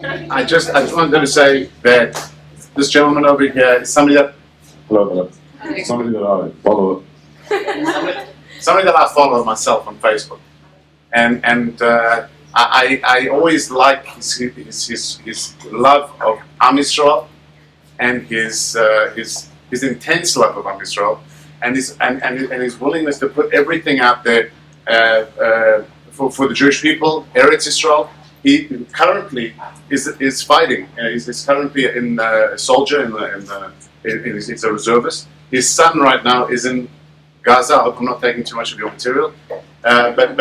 I just wanted to say that this gentleman over here is somebody that somebody that I follow. Somebody that I follow myself on Facebook, and I always like his love of Am Yisrael and his intense love of Am Yisrael, and his willingness to put everything out there for the Jewish people, Eretz Yisrael. He currently is fighting. He's currently a soldier he's a reservist. His son right now is in Gaza. I hope I'm not taking too much of your material. But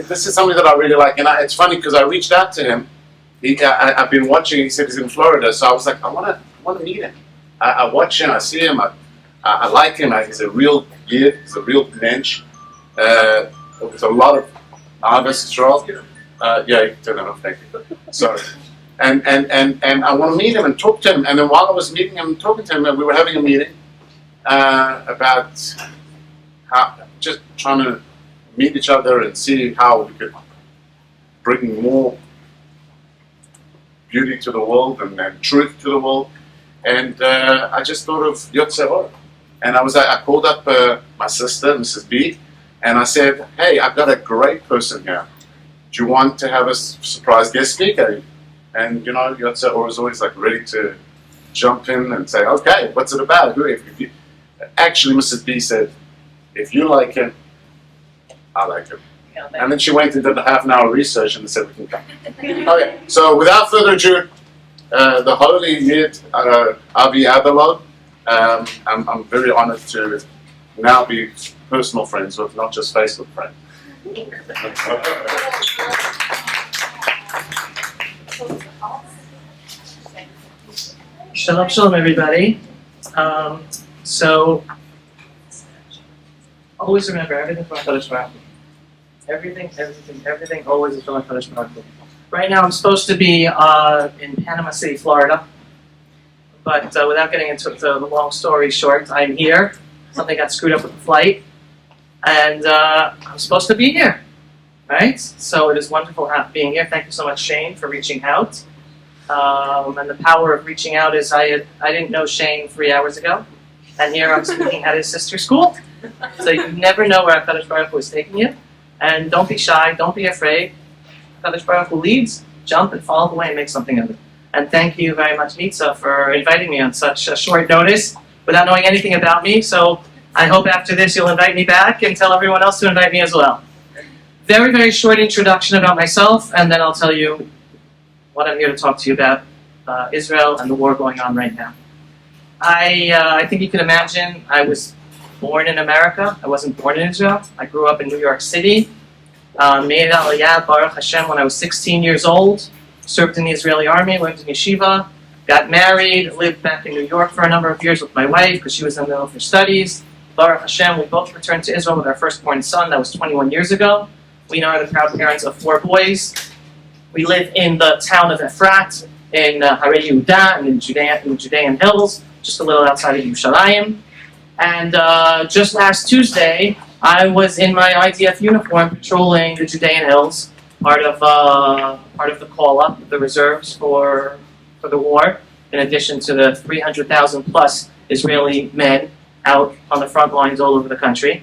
this is something that I really like. And it's funny because I reached out to him. I've been watching. He said he's in Florida, so I was like, I want to meet him. I watch him. I see him. I like him. He's a real yid. He's a real mensch. There's a lot of Ahavas Yisrael. Yeah, you can turn that off. Thank you. Sorry. And I want to meet him and talk to him. And then while I was meeting him and talking to him, we were having a meeting about just trying to meet each other and see how we could bring more beauty to the world and truth to the world. And I just thought of Yotze Or. And I called up my sister, Mrs. B, and I said, hey, I've got a great person here. Do you want to have a surprise guest speaker? And Yotze Or is always like ready to jump in and say, okay, what's it about? Actually, Mrs. B said, if you like him, I like him. And then she went and did a half an hour research and said we can come. Okay, so without further ado, the holy Yid Avi Avalon, I'm very honored to now be personal friends with, not just Facebook friends. Shalom, shalom, everybody. So, always remember, everything from HaKadosh Baruch Hu. Everything always is from HaKadosh Baruch Hu. Right now I'm supposed to be in Panama City, Florida. But without getting into the long story short, I'm here. Something got screwed up with the flight. And I'm supposed to be here. Right? So it is wonderful being here. Thank you so much, Shane, for reaching out. And the power of reaching out is I didn't know Shane 3 hours ago. And here I'm speaking at his sister's school. So you never know where HaKadosh Baruch Hu is taking you. And don't be shy, don't be afraid. HaKadosh Baruch Hu leads, jump and follow the way and make something of it. And thank you very much, Nitza, for inviting me on such a short notice without knowing anything about me. So I hope after this you'll invite me back and tell everyone else to invite me as well. Very, very short introduction about myself, and then I'll tell you what I'm here to talk to you about, Israel and the war going on right now. I think you can imagine I was born in America. I wasn't born in Israel. I grew up in New York City. Made Aliyah, Baruch Hashem, when I was 16 years old. Served in the Israeli army, went to yeshiva, got married, lived back in New York for a number of years with my wife because she was in the middle of her studies. Baruch Hashem, we both returned to Israel with our firstborn son. That was 21 years ago. We now are the proud parents of 4 boys. We live in the town of Efrat, in Harei Yehuda, and in Judean Hills, just a little outside of Yerushalayim. And just last Tuesday, I was in my IDF uniform patrolling the Judean Hills, part of the call-up, the reserves for the war, in addition to the 300,000 plus Israeli men out on the front lines all over the country.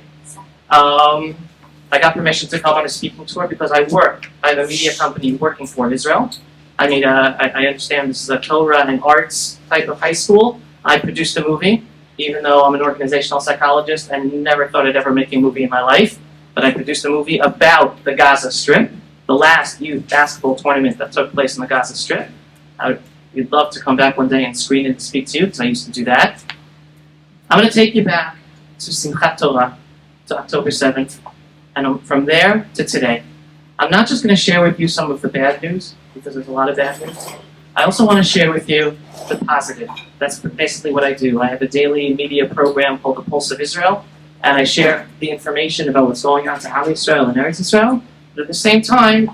I got permission to come on a speaking tour because I have a media company working for Israel. I understand this is a Torah and arts type of high school. I produced a movie, even though I'm an organizational psychologist and never thought I'd ever make a movie in my life. But I produced a movie about the Gaza Strip, the last youth basketball tournament that took place in the Gaza Strip. We'd love to come back one day and screen it and speak to you, because I used to do that. I'm going to take you back to Simchat Torah, to October 7th, and from there to today. I'm not just going to share with you some of the bad news, because there's a lot of bad news. I also want to share with you the positive. That's basically what I do. I have a daily media program called The Pulse of Israel, and I share the information about what's going on to Am Yisrael and Eretz Yisrael. But at the same time,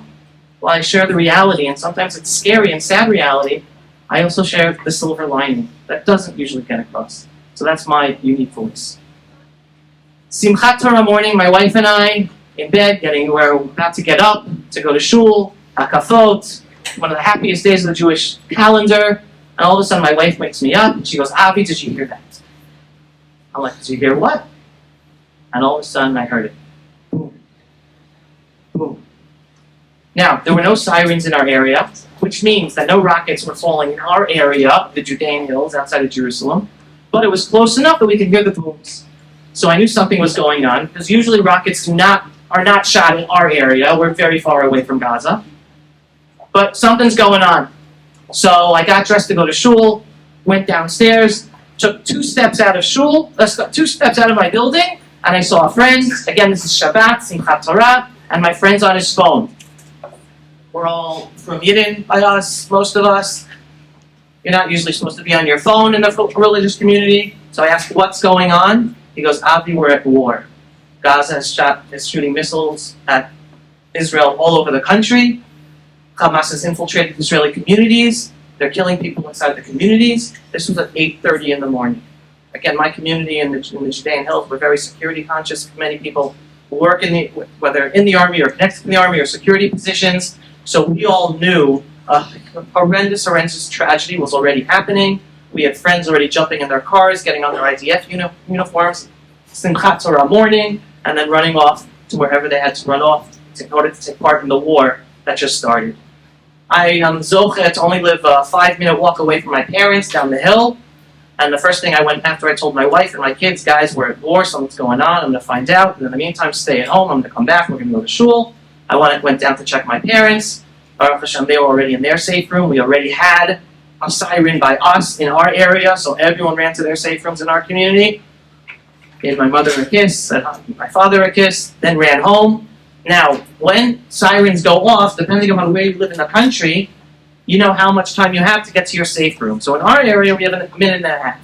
while I share the reality, and sometimes it's scary and sad reality, I also share the silver lining that doesn't usually get across. So that's my unique voice. Simchat Torah morning, my wife and I, in bed, we're about to get up, to go to shul, hakafot, one of the happiest days of the Jewish calendar. And all of a sudden my wife wakes me up and she goes, Avi, did you hear that? I'm like, did you hear what? And all of a sudden I heard it. Boom. Boom. Now, there were no sirens in our area, which means that no rockets were falling in our area, the Judean hills outside of Jerusalem, but it was close enough that we could hear the booms. So I knew something was going on, because usually rockets are not shot in our area. We're very far away from Gaza. But something's going on. So I got dressed to go to shul, went downstairs, took 2 steps out of shul, 2 steps out of my building, and I saw a friend. Again, this is Shabbat, Simchat Torah, and my friend's on his phone. We're all from Yidden by us, most of us. You're not usually supposed to be on your phone in the religious community. So I asked, what's going on? He goes, Avi, we're at war. Gaza is shooting missiles at Israel all over the country. Hamas has infiltrated Israeli communities. They're killing people inside the communities. This was at 8:30 in the morning. Again, my community in the Judean Hills, we're very security conscious. Many people work whether in the army or connected to the army or security positions. So we all knew a horrendous tragedy was already happening. We had friends already jumping in their cars, getting on their IDF uniforms, Simchat Torah morning, and then running off to wherever they had to run off in order to take part in the war that just started. I am zoche to only live a 5-minute walk away from my parents down the hill. And the first thing I went after I told my wife and my kids, guys, we're at war, something's going on, I'm going to find out. And in the meantime, stay at home, I'm going to come back, we're going to go to shul. I went down to check my parents. Baruch Hashem, they were already in their safe room. We already had a siren by us in our area, so everyone ran to their safe rooms in our community. Gave my mother a kiss, my father a kiss, then ran home. Now, when sirens go off, depending on where you live in the country, you know how much time you have to get to your safe room. So in our area, we have a minute and a half.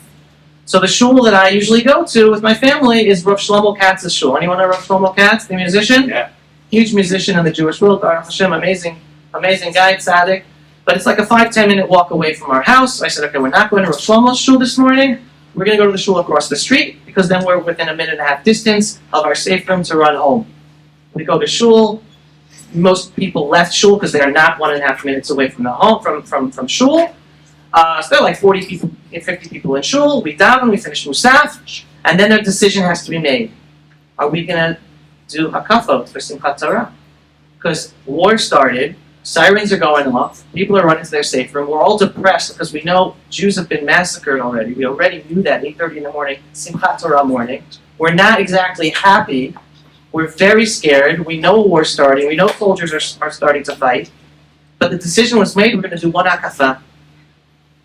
So the shul that I usually go to with my family is Rav Shlomo Katz's shul. Anyone know Rav Shlomo Katz, the musician? Yeah. Huge musician in the Jewish world, Baruch Hashem, amazing guy, tzaddik. But it's like a 5-10 minute walk away from our house. I said, okay, we're not going to Rav Shlomo's shul this morning. We're going to go to the shul across the street, because then we're within a minute and a half distance of our safe room to run home. We go to shul. Most people left shul because they are not 1.5 minutes away from the home from shul. So there are like 40 people, 50 people in shul. We daven, we finish musaf, and then a decision has to be made. Are we going to do hakafot for Simchat Torah? Because war started, sirens are going off, people are running to their safe room. We're all depressed because we know Jews have been massacred already. We already knew that 8:30 in the morning, Simchat Torah morning. We're not exactly happy. We're very scared. We know war's starting. We know soldiers are starting to fight. But the decision was made, we're going to do one akafa.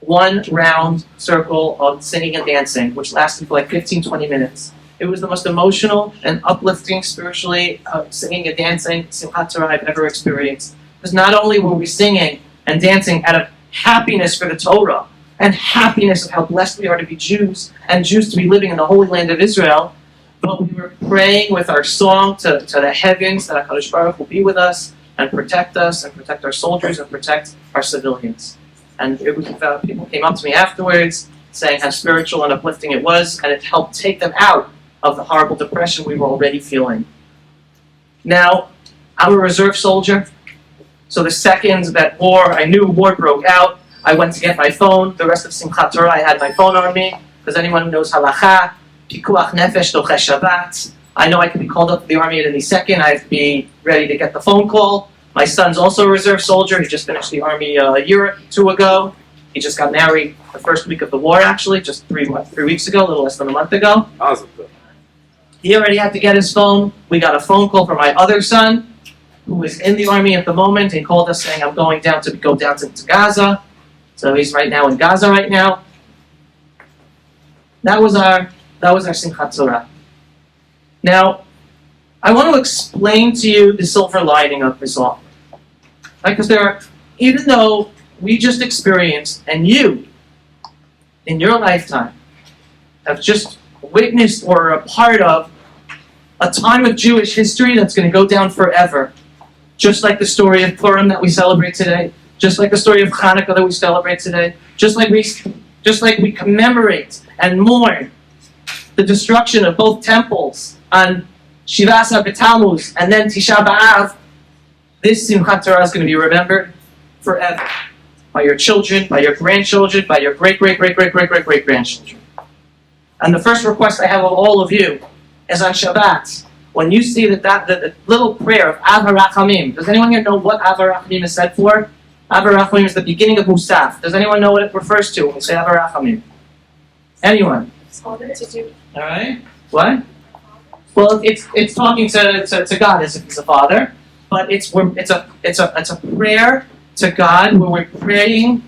1 round circle of singing and dancing, which lasted for like 15-20 minutes. It was the most emotional and uplifting spiritually singing and dancing Simchat Torah I've ever experienced. Because not only were we singing and dancing out of happiness for the Torah, and happiness of how blessed we are to be Jews, and Jews to be living in the Holy Land of Israel, but we were praying with our song to the heavens that HaKadosh Baruch will be with us and protect our soldiers, and protect our civilians. And it was, people came up to me afterwards saying how spiritual and uplifting it was, and it helped take them out of the horrible depression we were already feeling. Now, I'm a reserve soldier, so the second that I knew war broke out, I went to get my phone. The rest of Simchat Torah, I had my phone on me, because anyone who knows halacha, pikuach nefesh doche Shabbat, I know I could be called up to the army at any second. I have to be ready to get the phone call. My son's also a reserve soldier. He just finished the army a year or 2 ago. He just got married the first week of the war, actually, just 3 weeks ago, a little less than a month ago. Awesome. He already had to get his phone. We got a phone call from my other son, who is in the army at the moment. He called us saying, I'm going down to Gaza. So he's right now in Gaza right now. That was our Simchat Torah. Now, I want to explain to you the silver lining of this all. Because even though we just experienced, and you, in your lifetime, have just witnessed or are a part of a time of Jewish history that's going to go down forever. Just like the story of Purim that we celebrate today, just like the story of Hanukkah that we celebrate today, just like we commemorate and mourn the destruction of both temples on Shivas HaB'Tammuz and then Tisha B'Av, this Simchat Torah is going to be remembered forever. By your children, by your grandchildren, by your great-great-great-great-great-great-great-grandchildren. And the first request I have of all of you is on Shabbat, when you see the little prayer of Av HaRachamim. Does anyone here know what Av HaRachamim is said for? Av HaRachamim is the beginning of Musaf. Does anyone know what it refers to when we say Av HaRachamim? Anyone? Alright. What? Well, it's talking to God as if he's a father, but it's a prayer to God where we're praying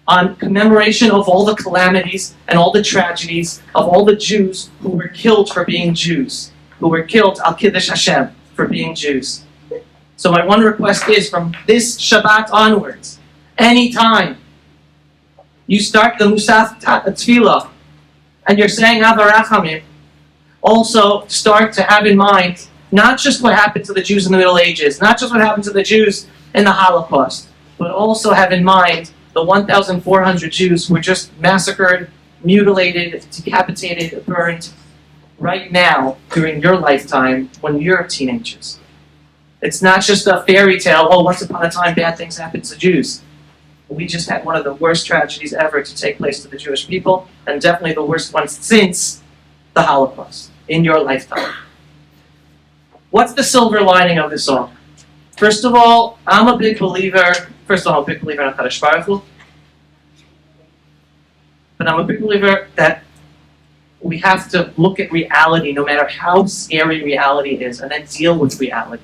on commemoration of all the calamities and all the tragedies of all the Jews who were killed for being Jews, who were killed al Kiddush Hashem for being Jews. So my one request is from this Shabbat onwards, anytime you start the Musaf Tefillah and you're saying Av HaRachamim, also start to have in mind not just what happened to the Jews in the Middle Ages, not just what happened to the Jews in the Holocaust, but also have in mind the 1,400 Jews who were just massacred, mutilated, decapitated, burned right now during your lifetime when you're teenagers. It's not just a fairy tale, oh, once upon a time bad things happened to Jews. We just had one of the worst tragedies ever to take place to the Jewish people, and definitely the worst one since the Holocaust in your lifetime. What's the silver lining of this all? First of all, I'm a big believer in HaKadosh Baruch Hu, but I'm a big believer that we have to look at reality, no matter how scary reality is, and then deal with reality.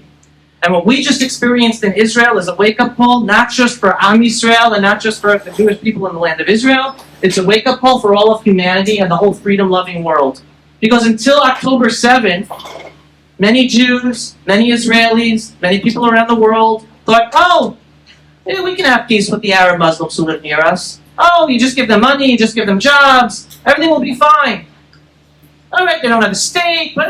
And what we just experienced in Israel is a wake-up call, not just for Am Yisrael and not just for the Jewish people in the land of Israel. It's a wake-up call for all of humanity and the whole freedom-loving world. Because until October 7th, many Jews, many Israelis, many people around the world thought, oh, yeah, we can have peace with the Arab Muslims who live near us. Oh, you just give them money, you just give them jobs, everything will be fine. All right, they don't have a state, but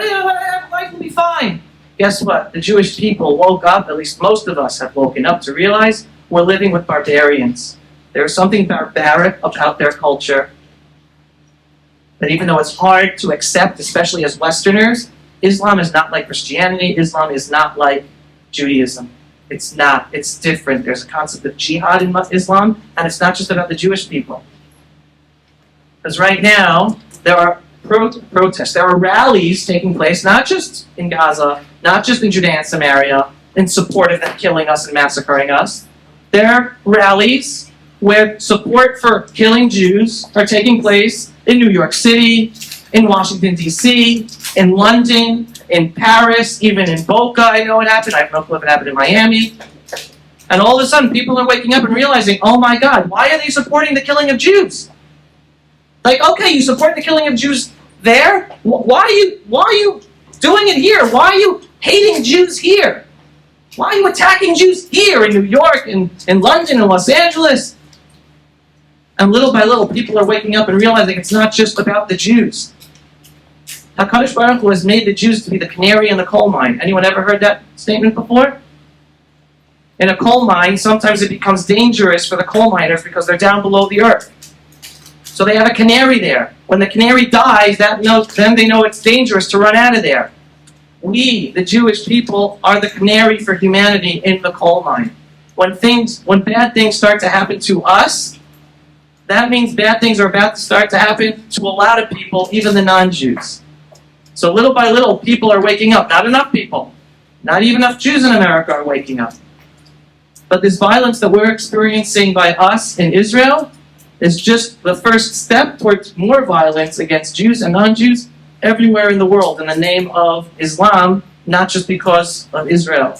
life will be fine. Guess what? The Jewish people woke up, at least most of us have woken up to realize we're living with barbarians. There's something barbaric about their culture. But even though it's hard to accept, especially as Westerners, Islam is not like Christianity. Islam is not like Judaism. It's not. It's different. There's a concept of jihad in Islam, and it's not just about the Jewish people. Because right now, there are protests. There are rallies taking place, not just in Gaza, not just in Judea and Samaria, in support of them killing us and massacring us. There are rallies where support for killing Jews are taking place in New York City, in Washington, D.C., in London, in Paris, even in Boca. I know it happened. I have no clue if it happened in Miami. And all of a sudden, people are waking up and realizing, oh my God, why are they supporting the killing of Jews? Like, okay, you support the killing of Jews there? Why are you doing it here? Why are you hating Jews here? Why are you attacking Jews here in New York, in London, in Los Angeles? And little by little, people are waking up and realizing it's not just about the Jews. HaKadosh Baruch Hu has made the Jews to be the canary in the coal mine. Anyone ever heard that statement before? In a coal mine, sometimes it becomes dangerous for the coal miners because they're down below the earth. So they have a canary there. When the canary dies, then they know it's dangerous to run out of there. We, the Jewish people, are the canary for humanity in the coal mine. When bad things start to happen to us, that means bad things are about to start to happen to a lot of people, even the non-Jews. So little by little, people are waking up. Not enough people. Not even enough Jews in America are waking up. But this violence that we're experiencing by us in Israel is just the first step towards more violence against Jews and non-Jews everywhere in the world in the name of Islam, not just because of Israel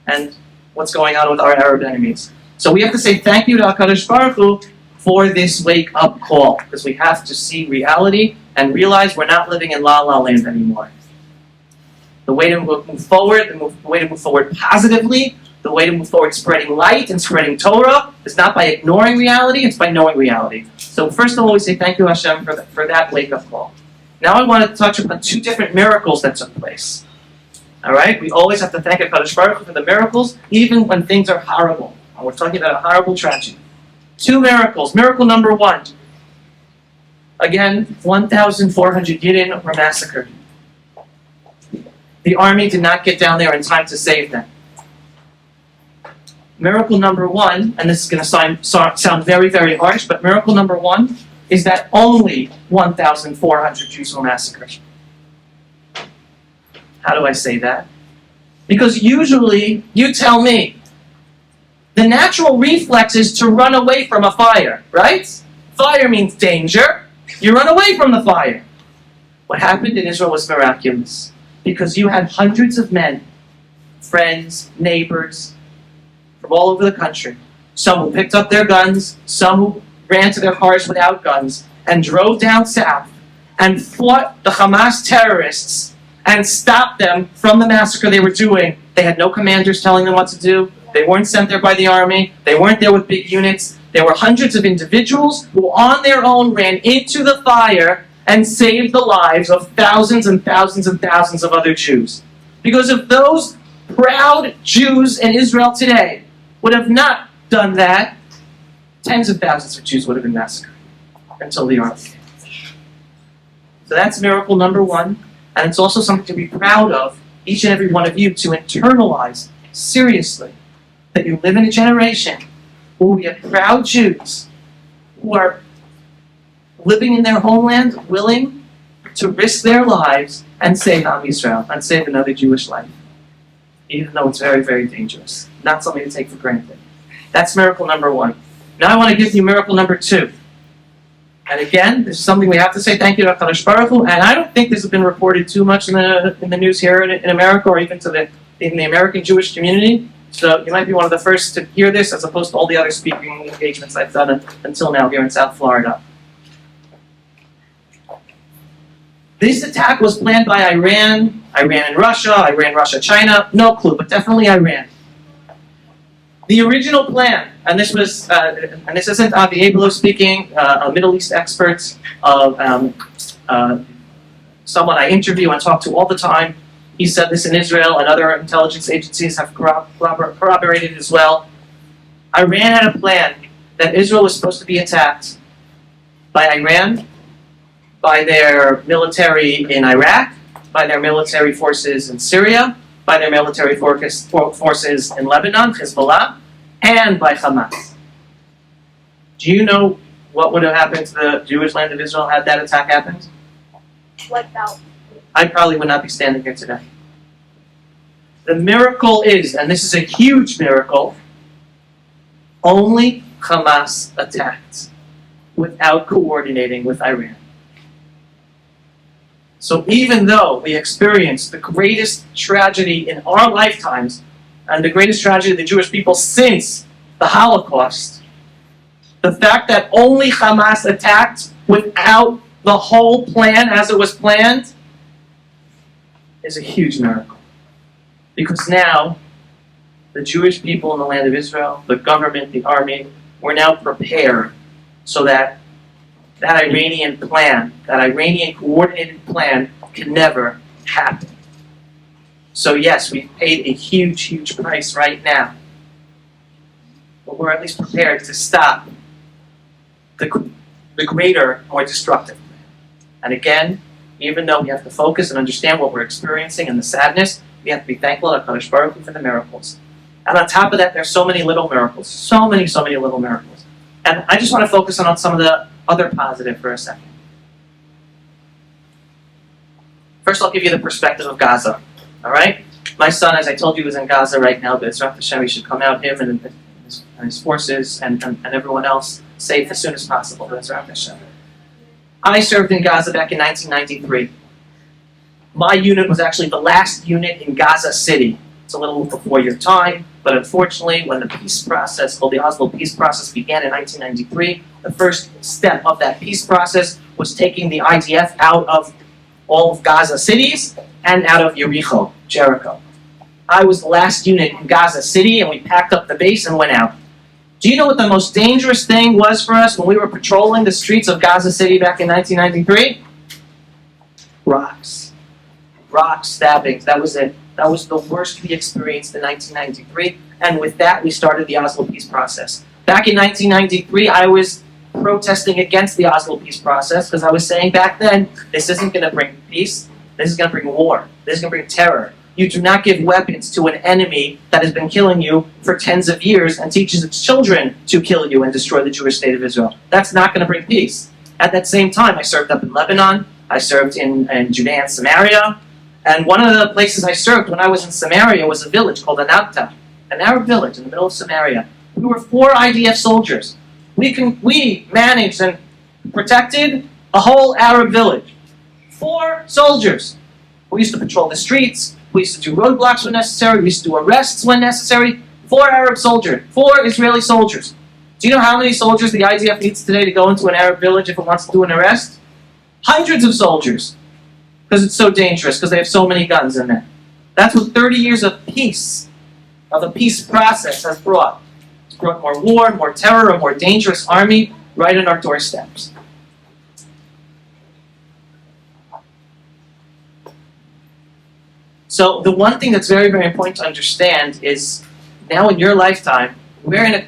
and what's going on with our Arab enemies. So we have to say thank you to HaKadosh Baruch Hu for this wake-up call, because we have to see reality and realize we're not living in La La Land anymore. The way to move forward, the way to move forward positively, the way to move forward spreading light and spreading Torah is not by ignoring reality, it's by knowing reality. So first of all, we say thank you, Hashem, for that wake-up call. Now I want to touch upon two different miracles that took place. All right? We always have to thank HaKadosh Baruch Hu for the miracles, even when things are horrible. And we're talking about a horrible tragedy. Two miracles. Miracle number one. Again, 1,400 Yidden were massacred. The army did not get down there in time to save them. Miracle number one, and this is going to sound very, very harsh, but miracle number one is that only 1,400 Jews were massacred. How do I say that? Because usually, you tell me, the natural reflex is to run away from a fire, right? Fire means danger. You run away from the fire. What happened in Israel was miraculous. Because you had hundreds of men, friends, neighbors, from all over the country. Some who picked up their guns, some who ran to their cars without guns, and drove down south and fought the Hamas terrorists and stopped them from the massacre they were doing. They had no commanders telling them what to do. They weren't sent there by the army. They weren't there with big units. There were hundreds of individuals who on their own ran into the fire and saved the lives of thousands and thousands and thousands of other Jews. Because if those proud Jews in Israel today would have not done that, tens of thousands of Jews would have been massacred until the army came. So that's miracle number one, and it's also something to be proud of, each and every one of you, to internalize seriously that you live in a generation where we have proud Jews who are living in their homeland, willing to risk their lives and save Am Yisrael, and save another Jewish life. Even though it's very, very dangerous. Not something to take for granted. That's miracle number one. Now I want to give you miracle number two. And again, this is something we have to say thank you to HaKadosh Baruch Hu, and I don't think this has been reported too much in the news here in America, or even in the American Jewish community. So you might be one of the first to hear this, as opposed to all the other speaking engagements I've done until now here in South Florida. This attack was planned by Iran and Russia, Russia, China, no clue, but definitely Iran. The original plan, and this was, and this isn't Avi Abelo speaking, a Middle East expert, someone I interview and talk to all the time. He said this in Israel, and other intelligence agencies have corroborated as well. Iran had a plan that Israel was supposed to be attacked by Iran, by their military in Iraq, by their military forces in Syria, by their military forces in Lebanon, Hezbollah, and by Hamas. Do you know what would have happened to the Jewish land of Israel had that attack happened? Wiped out. I probably would not be standing here today. The miracle is, and this is a huge miracle, only Hamas attacked without coordinating with Iran. So even though we experienced the greatest tragedy in our lifetimes, and the greatest tragedy of the Jewish people since the Holocaust, the fact that only Hamas attacked without the whole plan as it was planned is a huge miracle. Because now, the Jewish people in the land of Israel, the government, the army, were now prepared so that that Iranian plan, that Iranian coordinated plan, can never happen. So yes, we've paid a huge, huge price right now. But we're at least prepared to stop the greater, more destructive plan. And again, even though we have to focus and understand what we're experiencing and the sadness, we have to be thankful to HaKadosh Baruch Hu for the miracles. And on top of that, there's so many little miracles. So many little miracles. And I just want to focus on some of the other positive for a second. First, I'll give you the perspective of Gaza. All right? My son, as I told you, is in Gaza right now, but B'ezrat Hashem, we should come out, him and his forces and everyone else, safe as soon as possible. B'ezrat Hashem. I served in Gaza back in 1993. My unit was actually the last unit in Gaza City. It's a little before your time, but unfortunately, when the peace process, called the Oslo peace process, began in 1993, the first step of that peace process was taking the IDF out of all of Gaza cities and out of Jericho. I was the last unit in Gaza City, and we packed up the base and went out. Do you know what the most dangerous thing was for us when we were patrolling the streets of Gaza City back in 1993? Rocks. Rock stabbings. That was it. That was the worst we experienced in 1993. And with that, we started the Oslo peace process. Back in 1993, I was protesting against the Oslo peace process because I was saying back then, this isn't going to bring peace. This is going to bring war. This is going to bring terror. You do not give weapons to an enemy that has been killing you for tens of years and teaches its children to kill you and destroy the Jewish state of Israel. That's not going to bring peace. At that same time, I served up in Lebanon. I served in Judea and Samaria. And one of the places I served when I was in Samaria was a village called Anabta, an Arab village in the middle of Samaria. We were 4 IDF soldiers. We managed and protected a whole Arab village. 4 soldiers. We used to patrol the streets. We used to do roadblocks when necessary. We used to do arrests when necessary. 4 Arab soldiers. 4 Israeli soldiers. Do you know how many soldiers the IDF needs today to go into an Arab village if it wants to do an arrest? Hundreds of soldiers. Because it's so dangerous, because they have so many guns in there. That's what 30 years of peace, of the peace process has brought. It's brought more war, more terror, a more dangerous army right on our doorsteps. So the one thing that's very, very important to understand is now in your lifetime, and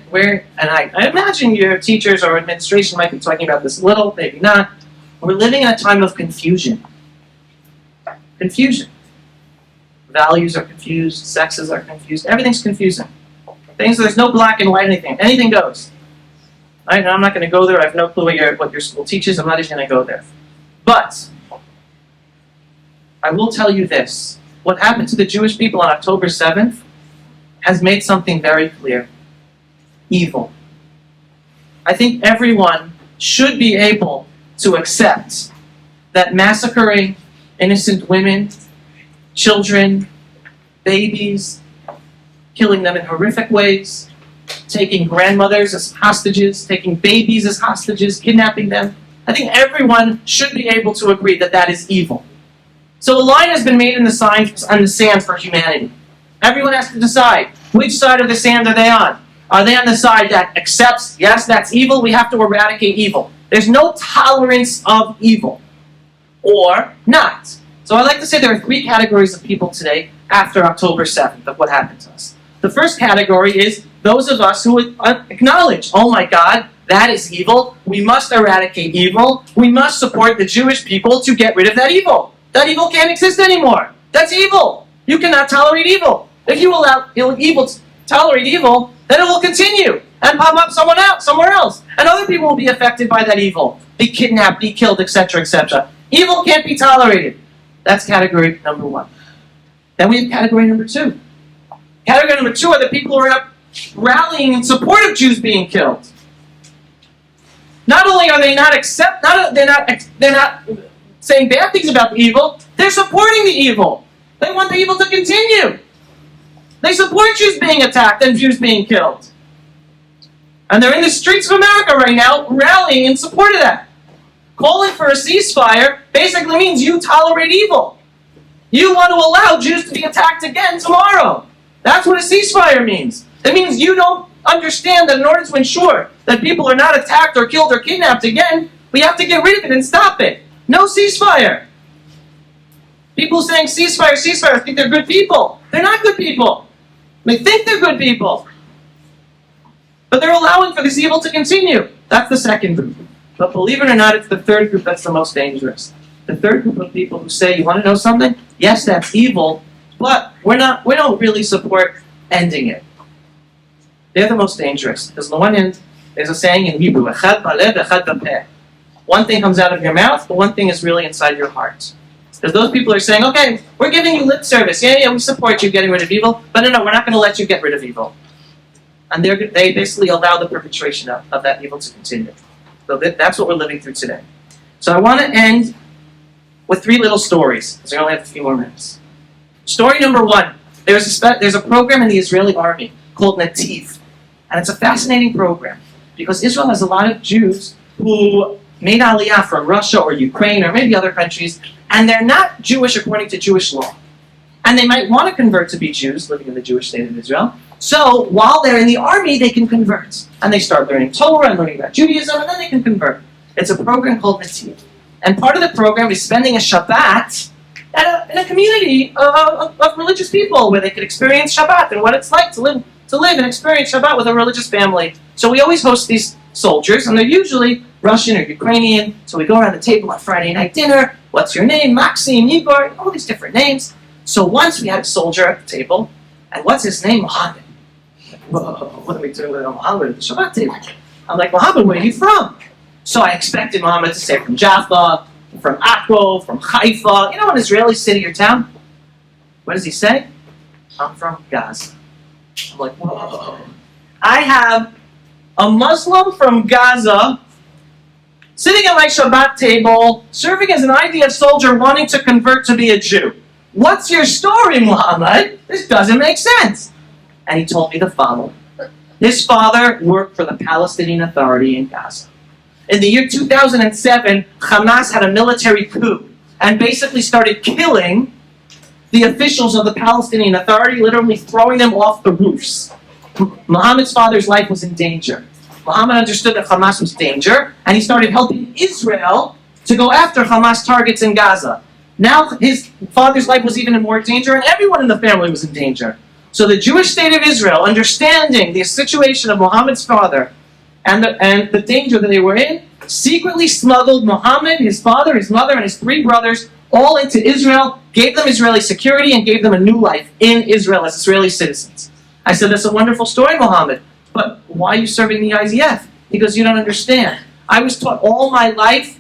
I imagine your teachers or administration might be talking about this a little, maybe not. We're living in a time of confusion. Confusion. Values are confused, sexes are confused, everything's confusing. There's no black and white anything. Anything goes. Right? I'm not going to go there. I have no clue what your school teaches. I'm not even going to go there. But I will tell you this. What happened to the Jewish people on October 7th has made something very clear. Evil. I think everyone should be able to accept that massacring innocent women, children, babies, killing them in horrific ways, taking grandmothers as hostages, taking babies as hostages, kidnapping them. I think everyone should be able to agree that that is evil. So a line has been made in the sand for humanity. Everyone has to decide which side of the sand are they on. Are they on the side that accepts, yes, that's evil, we have to eradicate evil. There's no tolerance of evil. Or not. So I like to say there are 3 categories of people today after October 7th of what happened to us. The first category is those of us who acknowledge, oh my God, that is evil. We must eradicate evil. We must support the Jewish people to get rid of that evil. That evil can't exist anymore. That's evil. You cannot tolerate evil. If you allow evil to tolerate evil, then it will continue and pop up somewhere else. And other people will be affected by that evil. Be kidnapped, be killed, etc., etc. Evil can't be tolerated. That's category number 1. Then we have category number 2. Category number 2 are the people who are rallying in support of Jews being killed. Not only are they they're not saying bad things about the evil, they're supporting the evil. They want the evil to continue. They support Jews being attacked and Jews being killed. And they're in the streets of America right now rallying in support of that. Calling for a ceasefire basically means you tolerate evil. You want to allow Jews to be attacked again tomorrow. That's what a ceasefire means. It means you don't understand that in order to ensure that people are not attacked or killed or kidnapped again, we have to get rid of it and stop it. No ceasefire. People saying ceasefire, ceasefire, think they're good people. They're not good people. They think they're good people. But they're allowing for this evil to continue. That's the second group. But believe it or not, it's the third group that's the most dangerous. The third group of people who say, you want to know something? Yes, that's evil, but we don't really support ending it. They're the most dangerous. Because on the one hand, there's a saying in Hebrew, echad balev, echad b'peh. One thing comes out of your mouth, but one thing is really inside your heart. Because those people are saying, okay, we're giving you lip service. Yeah, we support you getting rid of evil, but no, we're not going to let you get rid of evil. And they basically allow the perpetration of that evil to continue. So that's what we're living through today. So I want to end with 3 little stories, because I only have a few more minutes. Story number 1. There's a program in the Israeli army called Nativ. And it's a fascinating program, because Israel has a lot of Jews who made Aliyah from Russia or Ukraine or maybe other countries, and they're not Jewish according to Jewish law. And they might want to convert to be Jews living in the Jewish state of Israel. So while they're in the army, they can convert. And they start learning Torah and learning about Judaism, and then they can convert. It's a program called Nativ. And part of the program is spending a Shabbat in a community of religious people where they can experience Shabbat and what it's like to live and experience Shabbat with a religious family. So we always host these soldiers, and they're usually Russian or Ukrainian. So we go around the table on Friday night dinner. What's your name? Maxim, Igor, all these different names. So once we had a soldier at the table, and what's his name? Muhammad. Whoa, what are we doing with Muhammad at the Shabbat table? I'm like, Muhammad, where are you from? So I expected Muhammad to say from Jaffa, from Akko, from Haifa, an Israeli city or town. What does he say? I'm from Gaza. I'm like, whoa. I have a Muslim from Gaza sitting at my Shabbat table, serving as an IDF soldier wanting to convert to be a Jew. What's your story, Muhammad? This doesn't make sense. And he told me the following. His father worked for the Palestinian Authority in Gaza. In the year 2007, Hamas had a military coup and basically started killing the officials of the Palestinian Authority, literally throwing them off the roofs. Muhammad's father's life was in danger. Muhammad understood that Hamas was danger, and he started helping Israel to go after Hamas targets in Gaza. Now his father's life was even in more danger, and everyone in the family was in danger. So the Jewish state of Israel, understanding the situation of Muhammad's father and the danger that they were in, secretly smuggled Muhammad, his father, his mother, and his 3 brothers all into Israel, gave them Israeli security, and gave them a new life in Israel as Israeli citizens. I said, that's a wonderful story, Muhammad, but why are you serving the IDF? He goes, you don't understand. I was taught all my life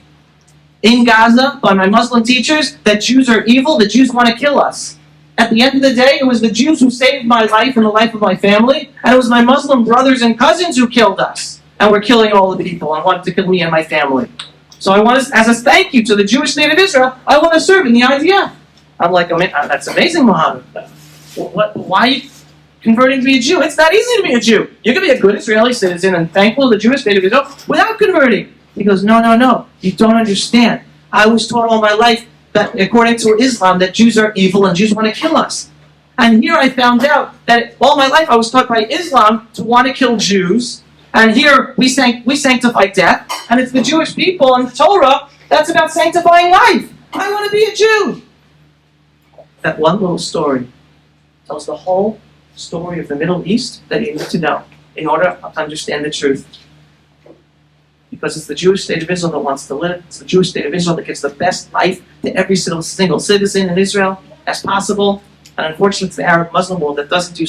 in Gaza by my Muslim teachers that Jews are evil, that Jews want to kill us. At the end of the day, it was the Jews who saved my life and the life of my family, and it was my Muslim brothers and cousins who killed us, and were killing all the people and wanted to kill me and my family. So I want to, as a thank you to the Jewish state of Israel, I want to serve in the IDF. I'm like, that's amazing, Muhammad. Why are you converting to be a Jew? It's not easy to be a Jew. You can be a good Israeli citizen and thankful to the Jewish state of Israel without converting. He goes, no, you don't understand. I was taught all my life that according to Islam, that Jews are evil and Jews want to kill us. And here I found out that all my life I was taught by Islam to want to kill Jews. And here we sanctify death. And it's the Jewish people and the Torah that's about sanctifying life. I want to be a Jew. That one little story tells the whole story of the Middle East that you need to know in order to understand the truth. Because it's the Jewish state of Israel that wants to live. It's the Jewish state of Israel that gives the best life to every single citizen in Israel as possible. And unfortunately, it's the Arab Muslim world that doesn't do.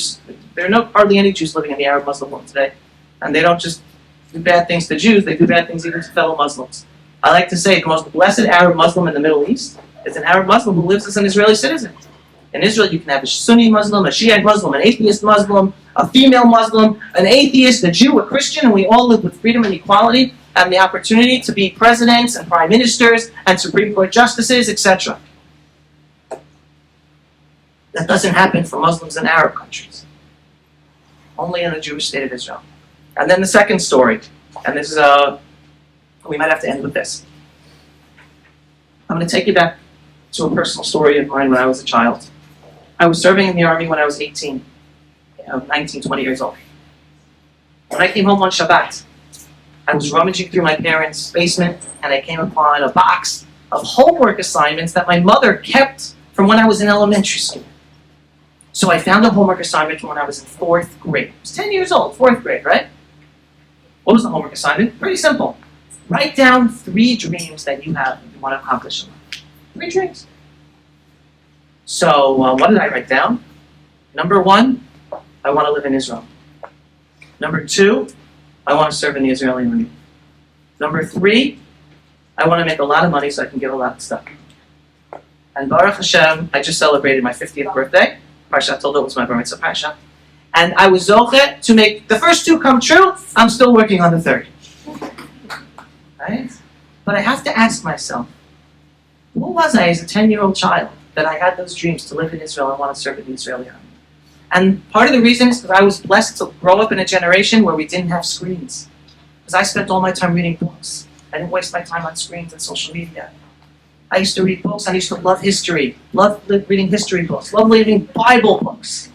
There are hardly any Jews living in the Arab Muslim world today. And they don't just do bad things to Jews, they do bad things even to fellow Muslims. I like to say the most blessed Arab Muslim in the Middle East is an Arab Muslim who lives as an Israeli citizen. In Israel, you can have a Sunni Muslim, a Shiite Muslim, an atheist Muslim, a female Muslim, an atheist, a Jew, a Christian, and we all live with freedom and equality and the opportunity to be presidents and prime ministers and Supreme Court justices, etc. That doesn't happen for Muslims in Arab countries. Only in the Jewish state of Israel. And then the second story, and this is we might have to end with this. I'm going to take you back to a personal story of mine when I was a child. I was serving in the army when I was 19, 20 years old. When I came home on Shabbat, I was rummaging through my parents' basement, and I came upon a box of homework assignments that my mother kept from when I was in elementary school. So I found a homework assignment from when I was in 4th grade. I was 10 years old, 4th grade, right? What was the homework assignment? Pretty simple. Write down 3 dreams that you have and you want to accomplish in life. 3 dreams. So what did I write down? Number 1, I want to live in Israel. Number 2, I want to serve in the Israeli army. Number 3, I want to make a lot of money so I can give a lot of stuff. And Baruch Hashem, I just celebrated my 50th birthday. Parshat Toldo was my bar mitzvah parsha. And I was zochet to make the first 2 come true. I'm still working on the 3rd. Right? But I have to ask myself, who was I as a 10-year-old child that I had those dreams to live in Israel and want to serve in the Israeli army? And part of the reason is because I was blessed to grow up in a generation where we didn't have screens. Because I spent all my time reading books. I didn't waste my time on screens and social media. I used to read books. I used to love history. Love reading history books. Love reading Bible books.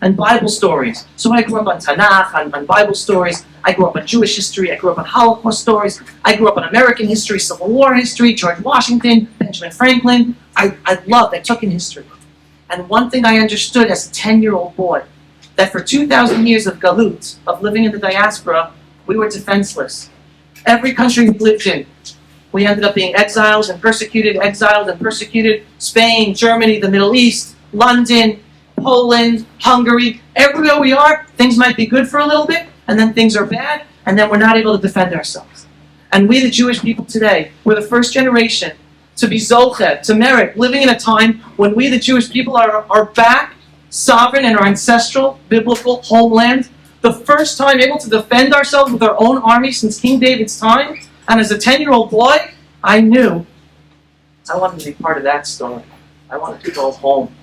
And Bible stories. So I grew up on Tanakh, on Bible stories. I grew up on Jewish history. I grew up on Holocaust stories. I grew up on American history, Civil War history, George Washington, Benjamin Franklin. I took in history. And one thing I understood as a 10-year-old boy, that for 2,000 years of galut, of living in the diaspora, we were defenseless. Every country we lived in, We ended up being exiled and persecuted. Spain, Germany, the Middle East, London, Poland, Hungary. Everywhere we are, things might be good for a little bit, and then things are bad, and then we're not able to defend ourselves. And we, the Jewish people today, we're the first generation to be Zolchet, to merit, living in a time when we, the Jewish people, are back, sovereign in our ancestral, biblical homeland, the first time able to defend ourselves with our own army since King David's time. And as a 10-year-old boy, I knew I wanted to be part of that story. I wanted to go home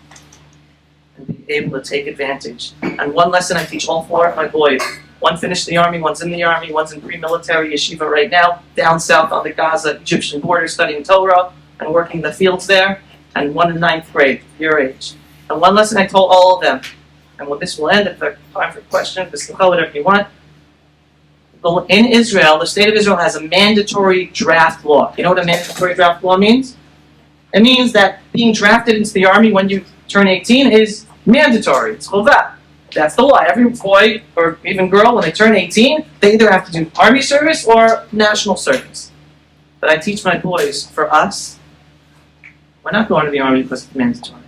and be able to take advantage. And one lesson I teach all four of my boys. One finished the army, one's in the army, one's in pre-military yeshiva right now, down south on the Gaza-Egyptian border studying Torah and working the fields there, and one in 9th grade, your age. And one lesson I told all of them, and when this will end, if there's time for questions, this will whatever you want. In Israel, the state of Israel has a mandatory draft law. You know what a mandatory draft law means? It means that being drafted into the army when you turn 18 is mandatory. It's chovah. That's the law. Every boy or even girl, when they turn 18, they either have to do army service or national service. But I teach my boys, for us, we're not going to the army because it's mandatory.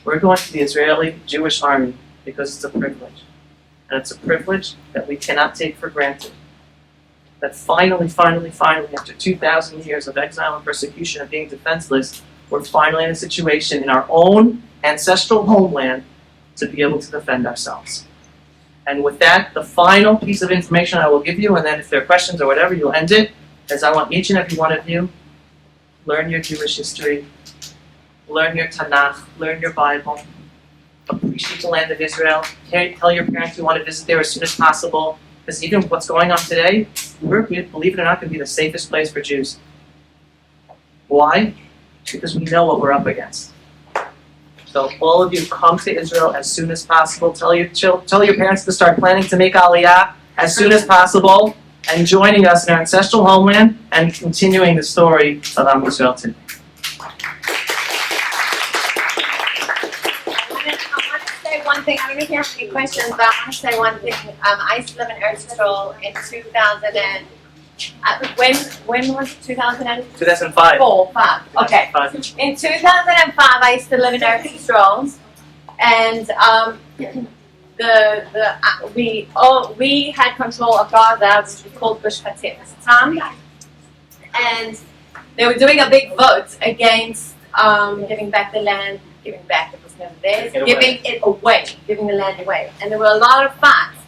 We're going to the Israeli Jewish army because it's a privilege. And it's a privilege that we cannot take for granted. That finally, after 2,000 years of exile and persecution and being defenseless, we're finally in a situation in our own ancestral homeland to be able to defend ourselves. And with that, the final piece of information I will give you, and then if there are questions or whatever, you'll end it, is I want each and every one of you, learn your Jewish history, learn your Tanakh, learn your Bible, appreciate the land of Israel, tell your parents you want to visit there as soon as possible, because even what's going on today, we're, believe it or not, going to be the safest place for Jews. Why? Because we know what we're up against. So all of you come to Israel as soon as possible. Tell your parents to start planning to make Aliyah as soon as possible, and joining us in our ancestral homeland and continuing the story of Am Yisrael today. I want to say one thing. I don't know if you have any questions, but I want to say one thing. I used to live in Eretz Yisrael in 2000 and when was it? 2004? 2005. 5. Okay. 2005. In 2005, I used to live in Eretz Yisrael, and we had control of Gaza, which was called Gush Katif at the time, and they were doing a big vote against giving back the land. Giving back, it was never theirs. Giving it away, giving the land away, and there were a lot of fights.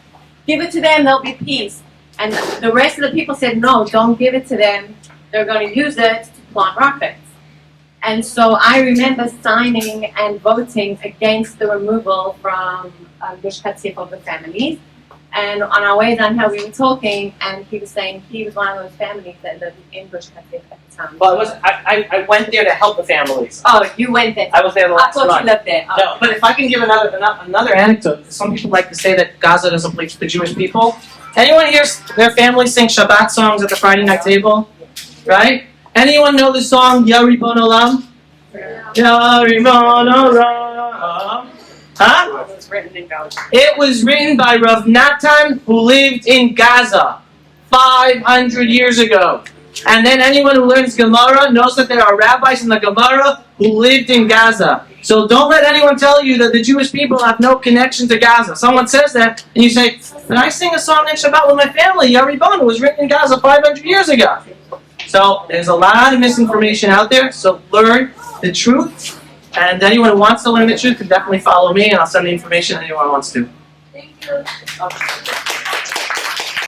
Give it to them, there'll be peace. And the rest of the people said, no, don't give it to them. They're going to use it to plant rockets. And so I remember signing and voting against the removal from Gush Katif of the families. And on our way down here, we were talking, and he was saying he was one of those families that lived in Gush Katif at the time. Well, I went there to help the families. Oh, you went there. I was there the I last thought month. you lived there. Oh. No, but if I can give another anecdote, some people like to say that Gaza doesn't please the Jewish people. Anyone here, their family sing Shabbat songs at the Friday night table? Right? Anyone know the song Ya Ribon Olam? Ya Ribon Olam. Huh? It was written by Rav Natan, who lived in Gaza 500 years ago. And then anyone who learns Gemara knows that there are rabbis in the Gemara who lived in Gaza. So don't let anyone tell you that the Jewish people have no connection to Gaza. Someone says that, and you say, "Did I sing a song in Shabbat with my family? Ya Ribon, it was written in Gaza 500 years ago." So there's a lot of misinformation out there. So learn the truth. And anyone who wants to learn the truth can definitely follow me, and I'll send the information anyone wants to. Thank you.